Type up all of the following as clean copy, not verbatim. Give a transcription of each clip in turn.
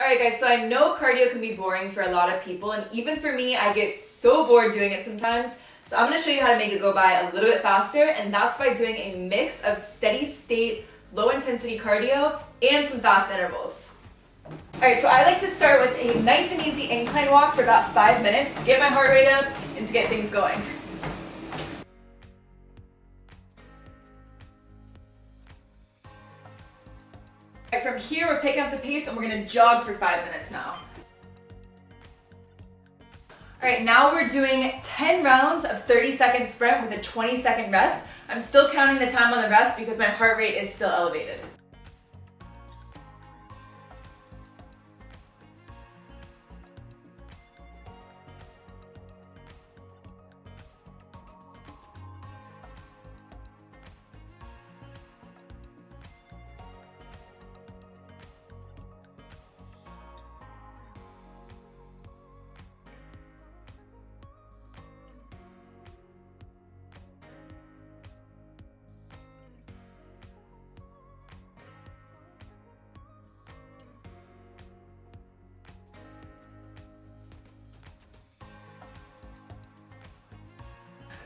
Alright guys, so I know cardio can be boring for a lot of people, and even for me, I get so bored doing it sometimes. So I'm going to show you how to make it go by a little bit faster, and that's by doing a mix of steady state, low intensity cardio and some fast intervals. Alright, so I like to start with a nice and easy incline walk for about 5 minutes to get my heart rate up and to get things going. From here, we're picking up the pace and we're going to jog for 5 minutes now. Alright, now we're doing 10 rounds of 30-second sprint with a 20-second rest. I'm still counting the time on the rest because my heart rate is still elevated.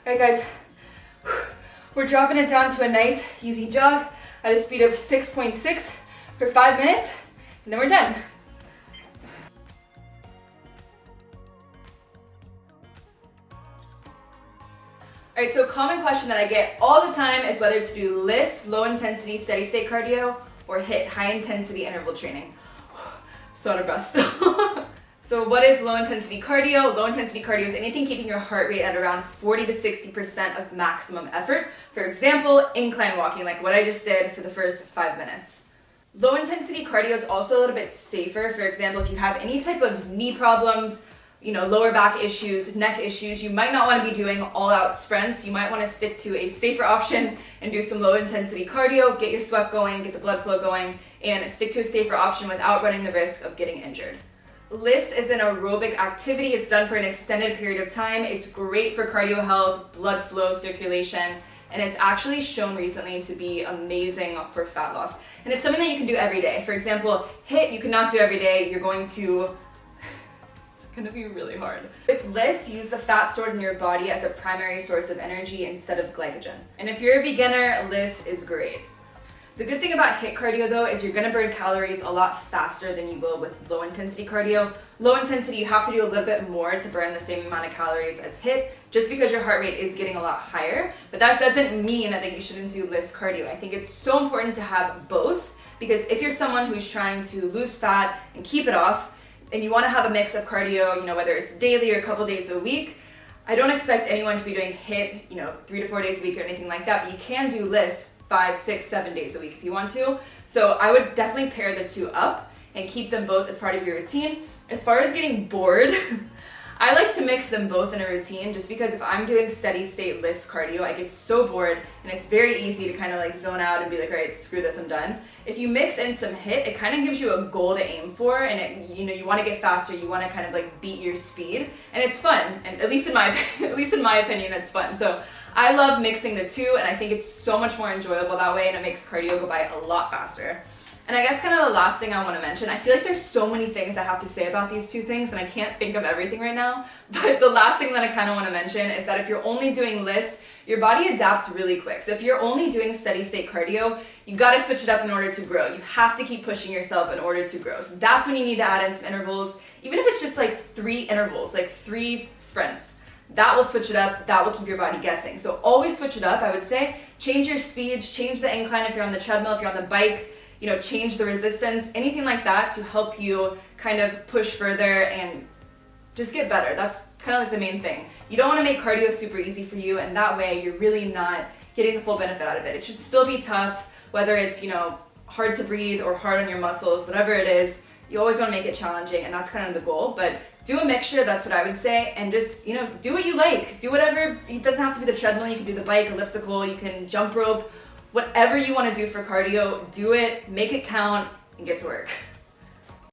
Alright guys, we're dropping it down to a nice easy jog at a speed of 6.6 for 5 minutes, and then we're done. Alright, so a common question that I get all the time is whether to do Liss, low intensity steady state cardio, or Hiit, high intensity interval training. So out of breath still. So what is low intensity cardio? Low intensity cardio is anything keeping your heart rate at around 40 to 60% of maximum effort. For example, incline walking, like what I just did for the first 5 minutes. Low intensity cardio is also a little bit safer. For example, if you have any type of knee problems, lower back issues, neck issues, you might not want to be doing all out sprints. You might want to stick to a safer option and do some low intensity cardio, get your sweat going, get the blood flow going, and stick to a safer option without running the risk of getting injured. Liss is an aerobic activity. It's done for an extended period of time. It's great for cardio health, blood flow, circulation, and it's actually shown recently to be amazing for fat loss. And it's something that you can do every day. For example, Hiit you cannot do every day. You're going to it's going to be really hard. With Liss, use the fat stored in your body as a primary source of energy instead of glycogen. And if you're a beginner, Liss is great. The good thing about Hiit cardio though is you're going to burn calories a lot faster than you will with low intensity cardio. Low intensity, you have to do a little bit more to burn the same amount of calories as Hiit, just because your heart rate is getting a lot higher. But that doesn't mean that you shouldn't do Liss cardio. I think it's so important to have both, because if you're someone who's trying to lose fat and keep it off, and you want to have a mix of cardio, whether it's daily or a couple days a week, I don't expect anyone to be doing Hiit, 3 to 4 days a week or anything like that, but you can do Liss 5, 6, 7 days a week if you want to. So I would definitely pair the two up and keep them both as part of your routine. As far as getting bored, I like to mix them both in a routine, just because if I'm doing steady state Liss cardio, I get so bored and it's very easy to kind of like zone out and be like, all right, screw this, I'm done. If you mix in some Hiit, it kind of gives you a goal to aim for, and you want to get faster, you want to kind of like beat your speed, and it's fun. And at least in my opinion, it's fun. So I love mixing the two, and I think it's so much more enjoyable that way, and it makes cardio go by a lot faster. And I guess kind of the last thing I want to mention, I feel like there's so many things I have to say about these two things, and I can't think of everything right now, but the last thing that I kind of want to mention is that if you're only doing Liss, your body adapts really quick. So if you're only doing steady state cardio, you got to switch it up in order to grow. You have to keep pushing yourself in order to grow. So that's when you need to add in some intervals, even if it's just like 3 intervals, like 3 sprints. That will switch it up, that will keep your body guessing. So always switch it up, I would say. Change your speeds, change the incline if you're on the treadmill, if you're on the bike, change the resistance, anything like that to help you kind of push further and just get better. That's kind of like the main thing. You don't want to make cardio super easy for you, and that way you're really not getting the full benefit out of it. It should still be tough, whether it's, hard to breathe or hard on your muscles, whatever it is. You always want to make it challenging, and that's kind of the goal. But do a mixture, that's what I would say, and just, do what you like. Do whatever. It doesn't have to be the treadmill. You can do the bike, elliptical, you can jump rope. Whatever you want to do for cardio, do it, make it count, and get to work.